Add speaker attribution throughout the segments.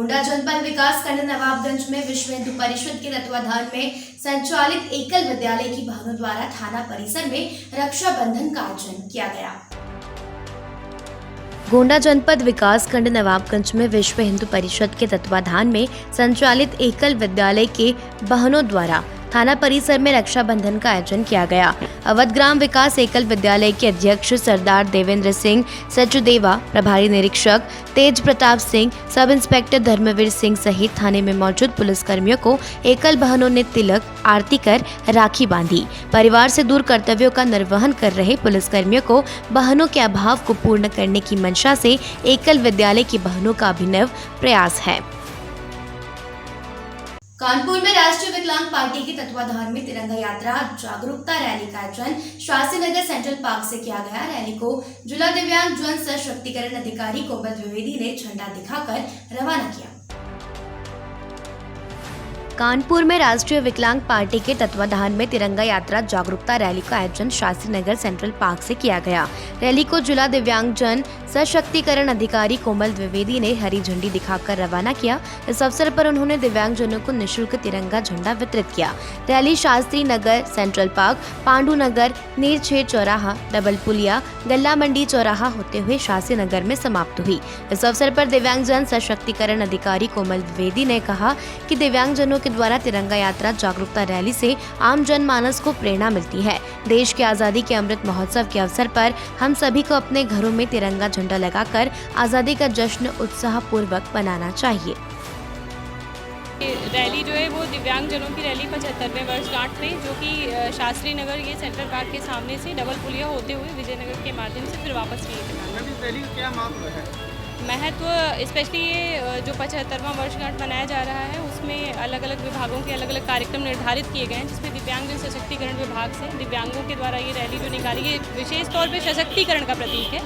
Speaker 1: गोंडा जनपद विकास खंड नवाबगंज में विश्व हिंदू परिषद के तत्वाधान में संचालित एकल विद्यालय की बहनों द्वारा थाना परिसर में रक्षाबंधन का आयोजन किया गया। गोंडा जनपद विकास खंड नवाबगंज में विश्व हिंदू परिषद के तत्वाधान में संचालित एकल विद्यालय के बहनों द्वारा थाना परिसर में रक्षाबंधन का आयोजन किया गया। अवध ग्राम विकास एकल विद्यालय के अध्यक्ष सरदार देवेंद्र सिंह सचदेवा, प्रभारी निरीक्षक तेज प्रताप सिंह, सब इंस्पेक्टर धर्मवीर सिंह सहित थाने में मौजूद पुलिसकर्मियों को एकल बहनों ने तिलक आरती कर राखी बांधी। परिवार से दूर कर्तव्यों का निर्वहन कर रहे पुलिसकर्मियों को बहनों के अभाव को पूर्ण करने की मंशा से एकल विद्यालय की बहनों का अभिनव प्रयास है। कानपुर में राष्ट्रीय विकलांग पार्टी के तत्वाधान में तिरंगा यात्रा जागरूकता रैली का आयोजन शास्त्री नगर सेंट्रल पार्क से किया गया। रैली को जिला दिव्यांग जन सशक्तिकरण अधिकारी कोमल द्विवेदी ने झंडा दिखाकर रवाना किया। कानपुर में राष्ट्रीय विकलांग पार्टी के तत्वाधान में तिरंगा यात्रा जागरूकता रैली का आयोजन शास्त्री नगर सेंट्रल पार्क से किया गया। रैली को जिला दिव्यांग जन सशक्तिकरण अधिकारी कोमल द्विवेदी ने हरी झंडी दिखाकर रवाना किया। इस अवसर पर उन्होंने दिव्यांगजनों को निःशुल्क तिरंगा झंडा वितरित किया। Rally Shastri Nagar central park, Pandu नगर, नीरछेड़ चौराहा, डबल पुलिया, गल्ला मंडी चौराहा होते हुए शास्त्री नगर में समाप्त हुई। इस अवसर पर दिव्यांग जन सशक्तिकरण अधिकारी कोमल द्विवेदी ने कहा कि दिव्यांगजनों के द्वारा तिरंगा यात्रा जागरूकता रैली से आम जनमानस को प्रेरणा मिलती है। देश की आजादी के अमृत महोत्सव के अवसर पर हम सभी को अपने घरों में तिरंगा झंडा लगाकर आजादी का जश्न उत्साह पूर्वक मनाना चाहिए।
Speaker 2: रैली जो है वो दिव्यांगजनों की रैली 75वें वर्षगांठ में, जो कि शास्त्री नगर ये सेंट्रल पार्क के सामने से डबल पुलिया होते हुए विजयनगर के माध्यम से फिर वापस किए थे।
Speaker 3: रैली का क्या महत्व है?
Speaker 2: महत्व स्पेशली ये जो 75वां वर्षगांठ मनाया जा रहा है उसमें अलग अलग विभागों के अलग अलग कार्यक्रम निर्धारित किए गए हैं, जिसमें दिव्यांगजन सशक्तिकरण विभाग से दिव्यांगों के द्वारा ये रैली जो निकाली गई विशेष तौर पे सशक्तिकरण का प्रतीक है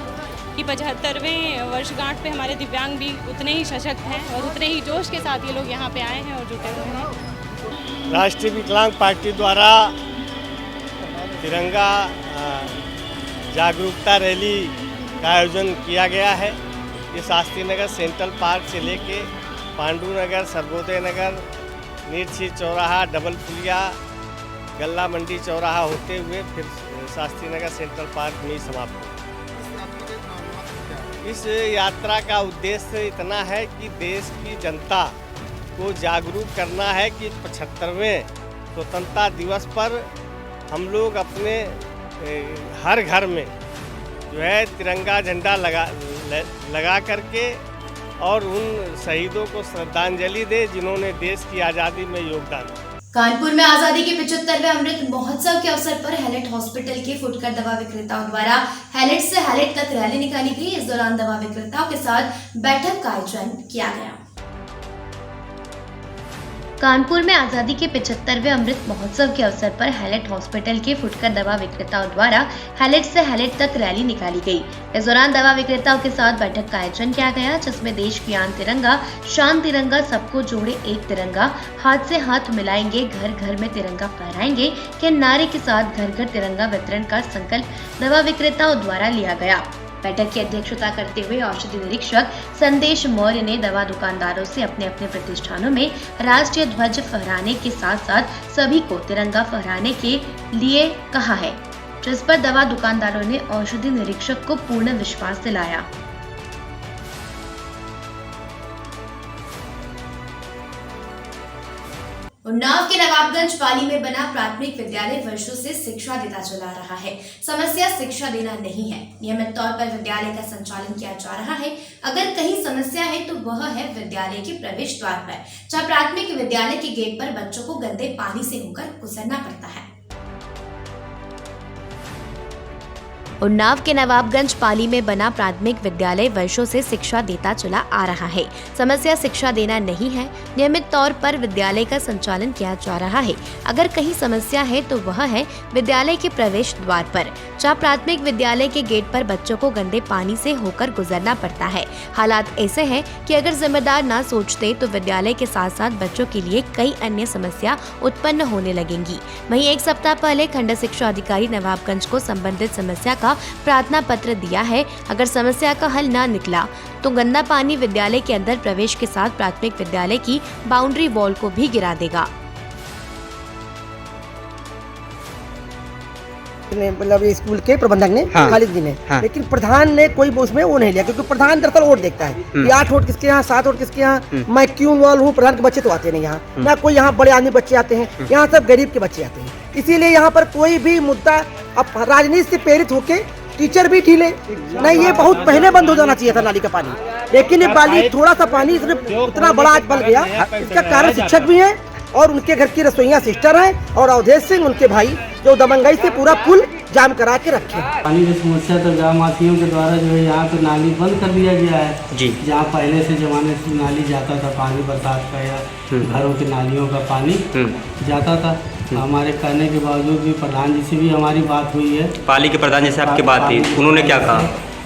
Speaker 2: कि 75वें वर्षगांठ पे हमारे दिव्यांग भी उतने ही सशक्त हैं और उतने ही जोश के साथ ये लोग यहाँ पे आए हैं और जुटे हुए हैं।
Speaker 3: राष्ट्रीय विकलांग पार्टी द्वारा तिरंगा जागरूकता रैली का आयोजन किया गया है। ये शास्त्री नगर सेंट्रल पार्क से लेके पांडू नगर, सर्वोदय नगर, नीरछेड़ चौराहा, डबल पुलिया, गल्ला मंडी चौराहा होते हुए फिर शास्त्री नगर सेंट्रल पार्क में ही समाप्त हुआ। इस यात्रा का उद्देश्य इतना है कि देश की जनता को जागरूक करना है कि 75वें स्वतंत्रता दिवस पर हम लोग अपने हर घर में जो है तिरंगा झंडा लगा करके और उन शहीदों को श्रद्धांजलि दे जिन्होंने देश की आज़ादी में योगदान दिया।
Speaker 1: कानपुर में आजादी के 75वें अमृत महोत्सव के अवसर पर हैलेट हॉस्पिटल के फुटकर दवा विक्रेताओं द्वारा हैलेट से हैलेट तक रैली निकाली गई। इस दौरान दवा विक्रेताओं के साथ बैठक का आयोजन किया गया। कानपुर में आजादी के 75वें अमृत महोत्सव के अवसर पर हैलेट हॉस्पिटल के फुटकर दवा विक्रेताओं द्वारा हैलेट से हैलेट तक रैली निकाली गई। इस दौरान दवा विक्रेताओं के साथ बैठक का आयोजन किया गया, जिसमें देश की आन तिरंगा, शान तिरंगा, सबको जोड़े एक तिरंगा, हाथ से हाथ मिलाएंगे, घर घर में तिरंगा फहराएंगे के नारे के साथ घर घर तिरंगा वितरण का संकल्प दवा विक्रेताओं द्वारा लिया गया। बैठक की अध्यक्षता करते हुए औषधि निरीक्षक संदेश मौर्य ने दवा दुकानदारों से अपने अपने प्रतिष्ठानों में राष्ट्रीय ध्वज फहराने के साथ साथ सभी को तिरंगा फहराने के लिए कहा है, जिस पर दवा दुकानदारों ने औषधि निरीक्षक को पूर्ण विश्वास दिलाया। उन्नाव के नवाबगंज पाली में बना प्राथमिक विद्यालय वर्षों से शिक्षा देता चला रहा है। समस्या शिक्षा देना नहीं है, नियमित तौर पर विद्यालय का संचालन किया जा रहा है। अगर कहीं समस्या है तो वह है विद्यालय के प्रवेश द्वार पर, जहां प्राथमिक विद्यालय के गेट पर बच्चों को गंदे पानी से होकर गुजरना पड़ता है। उन्नाव के नवाबगंज पाली में बना प्राथमिक विद्यालय वर्षों से शिक्षा देता चला आ रहा है। समस्या शिक्षा देना नहीं है, नियमित तौर पर विद्यालय का संचालन किया जा रहा है। अगर कहीं समस्या है तो वह है विद्यालय के प्रवेश द्वार पर, जहां प्राथमिक विद्यालय के गेट पर बच्चों को गंदे पानी से होकर गुजरना पड़ता है। हालात ऐसे हैं कि अगर जिम्मेदार ना सोचते तो विद्यालय के साथ साथ बच्चों के लिए कई अन्य समस्या उत्पन्न होने लगेंगी। वहीं एक सप्ताह पहले खंड शिक्षा अधिकारी नवाबगंज को संबंधित समस्या का का प्रार्थना पत्र दिया है। अगर समस्या का हल न निकला तो गंदा पानी विद्यालय के अंदर प्रवेश के साथ प्राथमिक विद्यालय की बाउंड्री वॉल को भी गिरा देगा।
Speaker 4: मतलब स्कूल के प्रबंधक ने, खालिद जी ने, लेकिन प्रधान ने कोई उसमें वो नहीं लिया, क्योंकि प्रधान दरअसल वोट देखता है कि 8 वोट किसके यहाँ, 7 वोट किसके यहाँ। मैं क्यों इन्वॉल्व हूँ? प्रधान के बच्चे तो आते नहीं यहाँ, ना कोई यहाँ बड़े आदमी बच्चे आते हैं, यहाँ सब गरीब के बच्चे आते हैं। इसीलिए यहाँ पर कोई भी मुद्दा अब राजनीति से प्रेरित होके टीचर भी ढीले नहीं, ये बहुत पहले बंद हो जाना चाहिए था नाली का पानी, लेकिन ये पानी थोड़ा सा पानी इतना बड़ा आज बन गया। इसका कारण शिक्षक भी है और उनके घर की रसोइया सिस्टर हैं और अवधेश सिंह उनके भाई, जो दबंगई से पूरा पुल जाम करा के रखे।
Speaker 5: पानी की समस्या तो गाँव वासियों के द्वारा जो है यहाँ पे नाली बंद कर दिया गया है जी। जहाँ पहले से जमाने से नाली जाता था, पानी बरसात का या घरों की नालियों का पानी जाता था। हमारे कहने के बावजूद भी प्रधान जी से भी हमारी बात हुई है,
Speaker 6: पाली के प्रधान जी से आपकी बात थी, उन्होंने क्या कहा?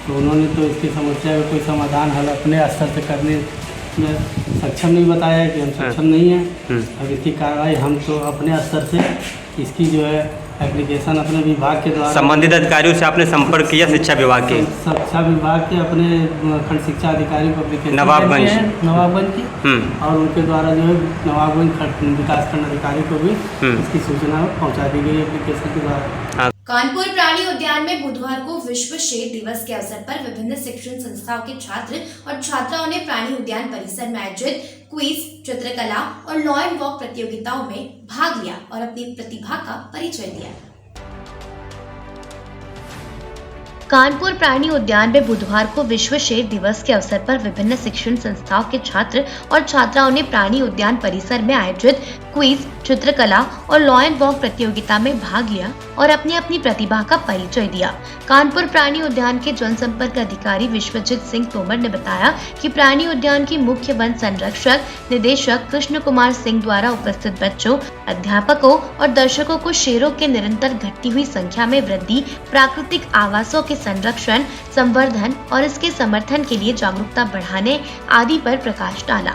Speaker 5: तो उन्होंने तो इसकी समस्या का कोई समाधान हल अपने स्तर से करने में सक्षम नहीं बताया है कि हम सक्षम नहीं हैं। अब इसकी कार्रवाई हम तो अपने स्तर से इसकी जो है एप्लीकेशन अपने विभाग के द्वारा,
Speaker 6: संबंधित अधिकारियों से आपने संपर्क किया? शिक्षा विभाग के,
Speaker 5: शिक्षा विभाग के अपने खंड शिक्षा अधिकारी को एप्लीकेशन
Speaker 6: नवाबगंज
Speaker 5: की और उनके द्वारा जो है नवाबगंज विकास खंड अधिकारी को भी इसकी सूचना पहुंचा दी गई एप्लीकेशन के द्वारा।
Speaker 1: कानपुर प्राणी उद्यान में बुधवार को विश्व शेर दिवस के अवसर पर विभिन्न शिक्षण संस्थाओं के छात्र और छात्राओं ने प्राणी उद्यान परिसर में आयोजित क्विज, चित्रकला और लॉ एंड वॉक प्रतियोगिताओं में भाग लिया और अपनी प्रतिभा का परिचय दिया। कानपुर प्राणी उद्यान में बुधवार को विश्व शेर दिवस के अवसर पर विभिन्न शिक्षण संस्थाओं के छात्र और छात्राओं ने प्राणी उद्यान परिसर में आयोजित क्विज, चित्रकला और लॉ एंड वॉक प्रतियोगिता में भाग लिया और अपनी अपनी प्रतिभा का परिचय दिया। कानपुर प्राणी उद्यान के जनसंपर्क अधिकारी विश्वजीत सिंह तोमर ने बताया कि प्राणी उद्यान की मुख्य वन संरक्षक निदेशक कृष्ण कुमार सिंह द्वारा उपस्थित बच्चों, अध्यापकों और दर्शकों को शेरों के निरंतर घटती हुई संख्या में वृद्धि, प्राकृतिक आवासों के संरक्षण, संवर्धन और इसके समर्थन के लिए जागरूकता बढ़ाने आदि पर प्रकाश डाला।